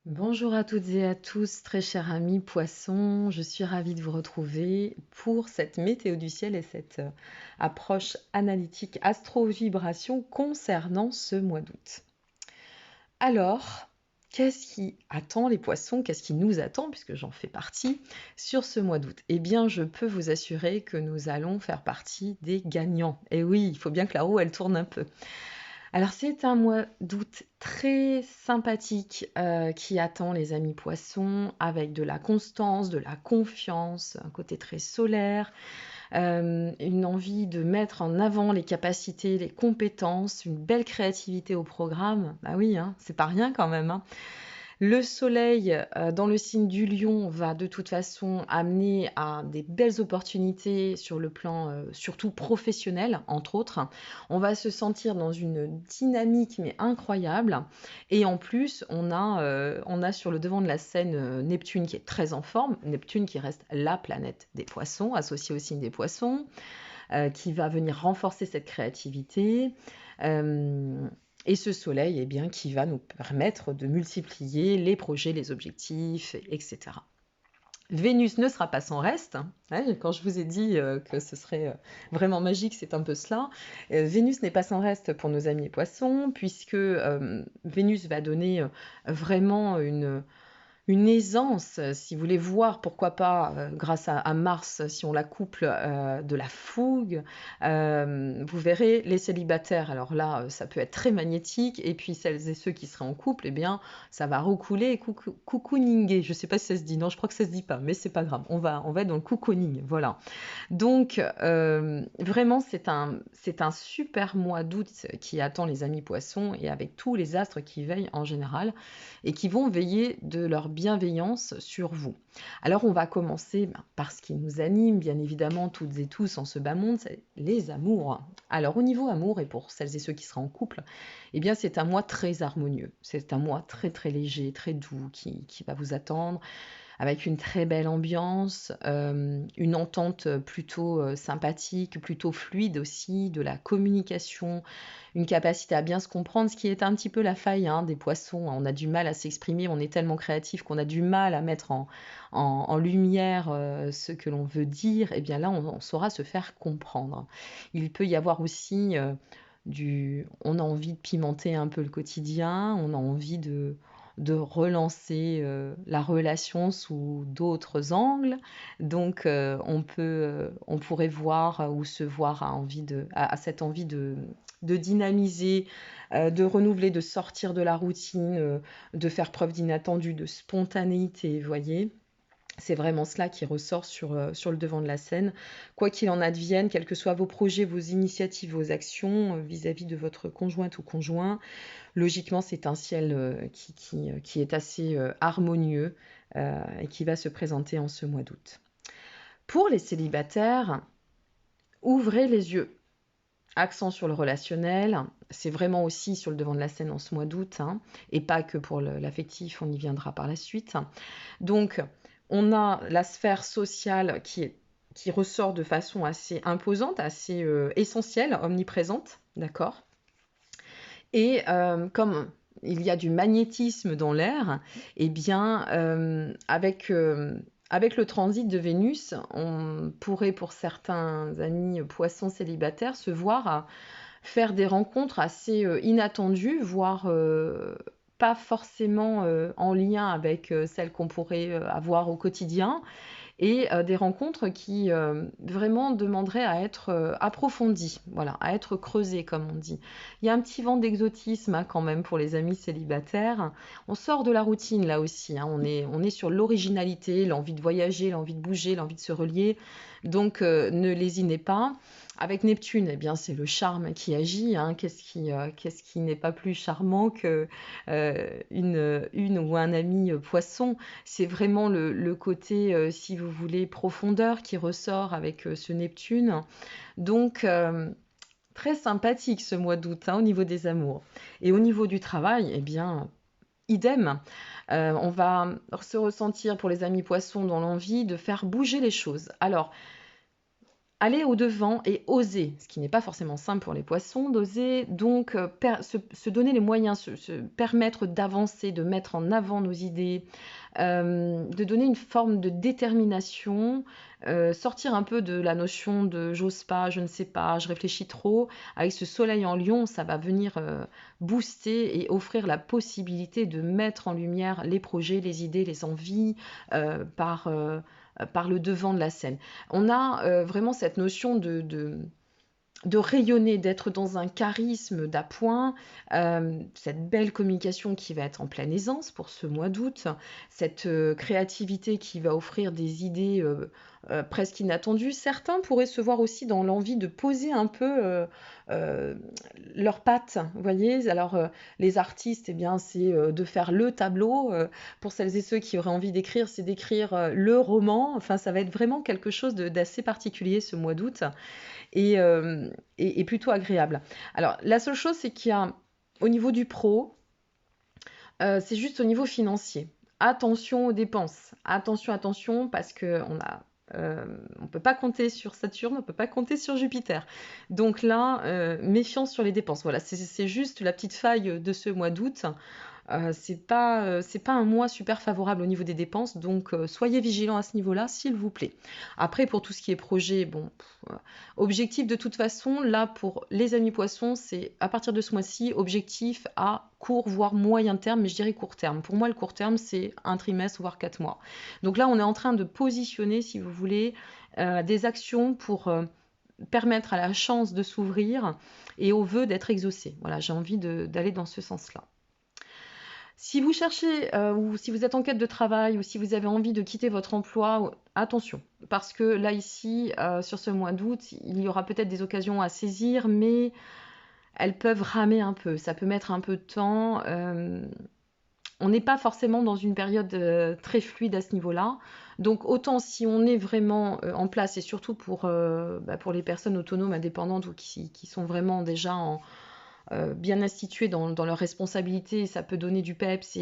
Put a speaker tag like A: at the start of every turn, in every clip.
A: Bonjour à toutes et à tous, très chers amis poissons, je suis ravie de vous retrouver pour cette météo du ciel et cette approche analytique astro-vibration concernant ce mois d'août. Alors, qu'est-ce qui attend les poissons, qu'est-ce qui nous attend, puisque j'en fais partie, sur ce mois d'août? Eh bien, je peux vous assurer que nous allons faire partie des gagnants. Et oui, il faut bien que la roue, elle tourne un peu. Alors c'est un mois d'août très sympathique qui attend les amis poissons avec de la constance, de la confiance, un côté très solaire, une envie de mettre en avant les capacités, les compétences, une belle créativité au programme. Bah oui, hein, c'est pas rien quand même, hein. Le soleil dans le signe du lion va de toute façon amener à des belles opportunités sur le plan surtout professionnel, entre autres. On va se sentir dans une dynamique mais incroyable. Et en plus, on a sur le devant de la scène Neptune qui est très en forme. Neptune qui reste la planète des poissons, associée au signe des poissons, qui va venir renforcer cette créativité. Et ce soleil, eh bien, qui va nous permettre de multiplier les projets, les objectifs, etc. Vénus ne sera pas sans reste. Quand je vous ai dit que ce serait vraiment magique, c'est un peu cela. Vénus n'est pas sans reste pour nos amis poissons, puisque Vénus va donner vraiment une aisance, si vous voulez voir, pourquoi pas, grâce à Mars, si on la couple, de la fougue. Vous verrez, les célibataires, alors là, ça peut être très magnétique, et puis celles et ceux qui seraient en couple, eh bien, ça va recouler et cocooninguer. Je ne sais pas si ça se dit, non, je crois que ça se dit pas, mais c'est pas grave, on va être dans le cocooning, voilà. Donc, vraiment, c'est un super mois d'août qui attend les amis poissons, et avec tous les astres qui veillent en général, et qui vont veiller de leur bienveillance sur vous. Alors on va commencer par ce qui nous anime, bien évidemment, toutes et tous en ce bas monde, c'est les amours. Alors au niveau amour, et pour celles et ceux qui seraient en couple, eh bien c'est un mois très harmonieux, c'est un mois très très léger, très doux qui va vous attendre, avec une très belle ambiance, une entente plutôt sympathique, plutôt fluide aussi, de la communication, une capacité à bien se comprendre, ce qui est un petit peu la faille des poissons. On a du mal à s'exprimer, on est tellement créatif qu'on a du mal à mettre en lumière ce que l'on veut dire. Et bien là, on saura se faire comprendre. Il peut y avoir aussi on a envie de pimenter un peu le quotidien, on a envie de relancer la relation sous d'autres angles. Donc, on pourrait voir ou se voir à cette envie de dynamiser, de renouveler, de sortir de la routine, de faire preuve d'inattendu, de spontanéité, vous voyez. C'est vraiment cela qui ressort sur le devant de la scène. Quoi qu'il en advienne, quels que soient vos projets, vos initiatives, vos actions vis-à-vis de votre conjointe ou conjoint, logiquement, c'est un ciel qui est assez harmonieux et qui va se présenter en ce mois d'août. Pour les célibataires, ouvrez les yeux. Accent sur le relationnel, c'est vraiment aussi sur le devant de la scène en ce mois d'août, et pas que pour l'affectif, on y viendra par la suite. Donc, on a la sphère sociale qui ressort de façon assez imposante, assez essentielle, omniprésente, d'accord. Et comme il y a du magnétisme dans l'air, eh bien, avec le transit de Vénus, on pourrait, pour certains amis poissons célibataires, se voir faire des rencontres assez inattendues, voire pas forcément en lien avec celles qu'on pourrait avoir au quotidien, et des rencontres qui vraiment demanderaient à être approfondies, voilà, à être creusées comme on dit. Il y a un petit vent d'exotisme quand même pour les amis célibataires. On sort de la routine là aussi, on est sur l'originalité, l'envie de voyager, l'envie de bouger, l'envie de se relier. Donc ne lésinez pas. Avec Neptune, eh bien, c'est le charme qui agit. Qu'est-ce qui n'est pas plus charmant que une ou un ami poisson? C'est vraiment le côté, si vous voulez, profondeur qui ressort avec ce Neptune. Donc, très sympathique ce mois d'août au niveau des amours. Et au niveau du travail, eh bien, idem. On va se ressentir pour les amis poissons dans l'envie de faire bouger les choses. Alors, aller au-devant et oser, ce qui n'est pas forcément simple pour les poissons, d'oser donc se donner les moyens, se permettre d'avancer, de mettre en avant nos idées, de donner une forme de détermination, sortir un peu de la notion de j'ose pas, je ne sais pas, je réfléchis trop. Avec ce soleil en lion, ça va venir booster et offrir la possibilité de mettre en lumière les projets, les idées, les envies par le devant de la scène. On a vraiment cette notion de rayonner, d'être dans un charisme d'appoint, cette belle communication qui va être en pleine aisance pour ce mois d'août, cette créativité qui va offrir des idées presque inattendues. Certains pourraient se voir aussi dans l'envie de poser un peu leurs pattes, vous voyez. Alors les artistes, eh bien, c'est de faire le tableau. Pour celles et ceux qui auraient envie d'écrire, c'est d'écrire le roman. Enfin, ça va être vraiment quelque chose d'assez particulier ce mois d'août et plutôt agréable. Alors, la seule chose, c'est qu'il y a, au niveau du pro, c'est juste au niveau financier. Attention aux dépenses. Attention, attention, parce qu'on a on ne peut pas compter sur Saturne, on ne peut pas compter sur Jupiter. Donc là, méfiance sur les dépenses. Voilà, c'est juste la petite faille de ce mois d'août. C'est pas un mois super favorable au niveau des dépenses, donc soyez vigilants à ce niveau-là, s'il vous plaît. Après, pour tout ce qui est projet, bon, objectif de toute façon, là pour les amis poissons, c'est à partir de ce mois-ci, objectif à court voire moyen terme, mais je dirais court terme. Pour moi, le court terme, c'est un trimestre voire 4 mois. Donc là, on est en train de positionner, si vous voulez, des actions pour permettre à la chance de s'ouvrir et au vœu d'être exaucé. Voilà, j'ai envie d'aller dans ce sens-là. Si vous cherchez ou si vous êtes en quête de travail ou si vous avez envie de quitter votre emploi, attention, parce que là ici, sur ce mois d'août, il y aura peut-être des occasions à saisir, mais elles peuvent ramer un peu, ça peut mettre un peu de temps. On n'est pas forcément dans une période très fluide à ce niveau-là. Donc autant si on est vraiment en place, et surtout pour les personnes autonomes, indépendantes ou qui sont vraiment déjà bien institués dans leurs responsabilités, ça peut donner du peps,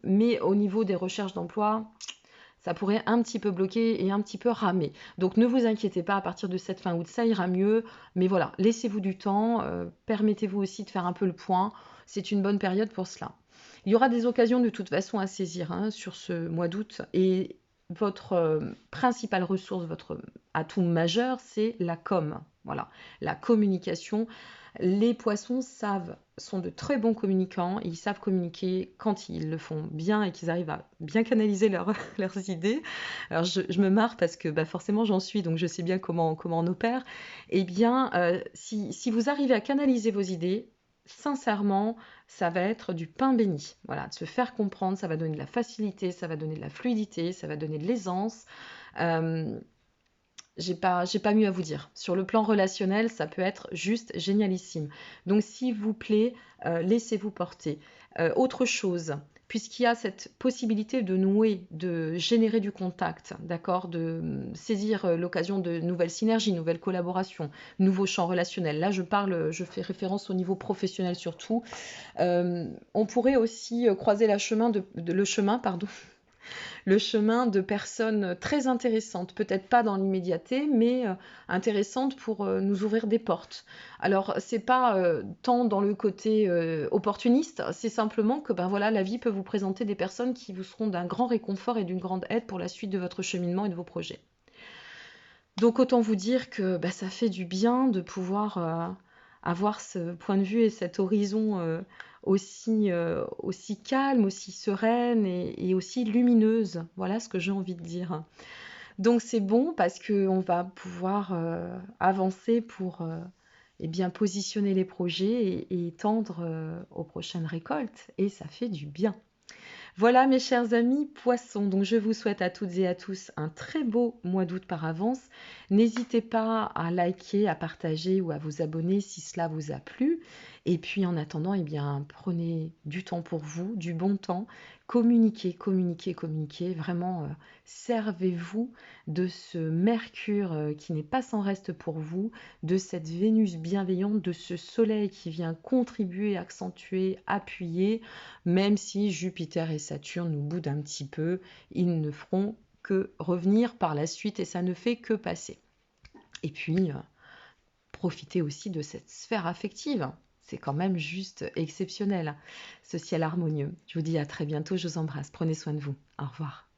A: mais au niveau des recherches d'emploi, ça pourrait un petit peu bloquer et un petit peu ramer. Donc ne vous inquiétez pas, à partir de cette fin août, ça ira mieux. Mais voilà, laissez-vous du temps, permettez-vous aussi de faire un peu le point. C'est une bonne période pour cela. Il y aura des occasions de toute façon à saisir sur ce mois d'août. Et votre principale ressource, votre atout majeur, c'est la com. Voilà, la communication. Les poissons sont de très bons communicants, ils savent communiquer quand ils le font bien et qu'ils arrivent à bien canaliser leurs idées. Alors je me marre parce que forcément j'en suis, donc je sais bien comment on opère. Eh bien, si vous arrivez à canaliser vos idées, sincèrement, ça va être du pain béni. Voilà, de se faire comprendre, ça va donner de la facilité, ça va donner de la fluidité, ça va donner de l'aisance. J'ai pas mieux à vous dire. Sur le plan relationnel, ça peut être juste génialissime. Donc, s'il vous plaît, laissez-vous porter. Autre chose, puisqu'il y a cette possibilité de nouer, de générer du contact, d'accord, de saisir l'occasion de nouvelles synergies, nouvelles collaborations, nouveaux champs relationnels. Là, je fais référence au niveau professionnel surtout. On pourrait aussi croiser le chemin de personnes très intéressantes, peut-être pas dans l'immédiateté, mais intéressantes pour nous ouvrir des portes. Alors, c'est pas tant dans le côté opportuniste, c'est simplement que voilà, la vie peut vous présenter des personnes qui vous seront d'un grand réconfort et d'une grande aide pour la suite de votre cheminement et de vos projets. Donc, autant vous dire que ça fait du bien de pouvoir avoir ce point de vue et cet horizon aussi calme, aussi sereine et aussi lumineuse. Voilà ce que j'ai envie de dire. Donc c'est bon parce qu'on va pouvoir avancer pour bien positionner les projets et tendre aux prochaines récoltes. Et ça fait du bien. Voilà mes chers amis poissons, donc je vous souhaite à toutes et à tous un très beau mois d'août par avance. N'hésitez pas à liker, à partager ou à vous abonner si cela vous a plu. Et puis en attendant, prenez du temps pour vous, du bon temps, communiquez, communiquez, communiquez. Vraiment, servez-vous de ce Mercure qui n'est pas sans reste pour vous, de cette Vénus bienveillante, de ce Soleil qui vient contribuer, accentuer, appuyer, même si Jupiter et Saturne nous boudent un petit peu, ils ne feront que revenir par la suite et ça ne fait que passer. Et puis, profitez aussi de cette sphère affective. C'est quand même juste exceptionnel, ce ciel harmonieux. Je vous dis à très bientôt, je vous embrasse. Prenez soin de vous. Au revoir.